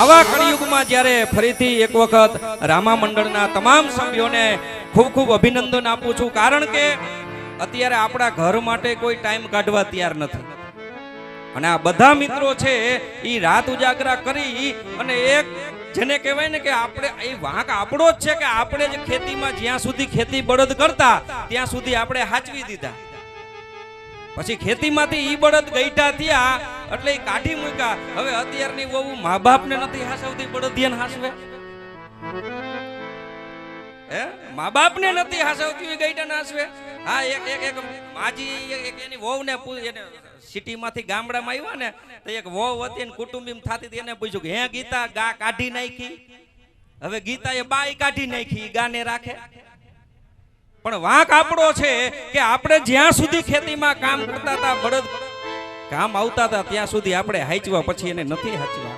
આવા કળિયુગમાં જ્યારે ફરીથી એક વખત રામા મંડળના તમામ સભ્યોને ખૂબ ખૂબ અભિનંદન આપું છું, કારણ કે અત્યારે આપણા ઘર માટે કોઈ ટાઈમ કાઢવા તૈયાર નથી. અને આ બધા મિત્રો છે એ રાત ઉજાગરા કરી અને એક જેને કહેવાય ને કે આપણે એ વાંક આપણો જ છે કે આપણે જ ખેતીમાં જ્યાં સુધી ખેતી બળદ કરતા ત્યાં સુધી આપણે હાચવી દીધા. પછી ખેતીમાંથી ઈ બળદ ગઈઠા થયા એટલે ઈ કાઢી મૂક્યા. હવે અત્યારની વહુ મા બાપને નથી હાસવતી, બળદિયાને હાસવે. હે, મા બાપને નથી હાસવતી, ગઈઠાને હાસવે. હા, એક માજી એની વહુને એને સિટીમાંથી ગામડામાં આવ્યા ને તો એક વહુ હતી ને કુટુંબી થતી હતી, એને પૂછ્યું કે હે ગીતા ગા કાઢી નાખી? હવે ગીતાએ બાઈ કાઢી નાખી, ગાને રાખે. પણ વાંક આપણો છે કે આપણે જ્યાં સુધી ખેતીમાં કામ કરતા હતા, બળદ કામ આવતા હતા ત્યાં સુધી આપણે હાચવા, પછી એને નથી હાચવા.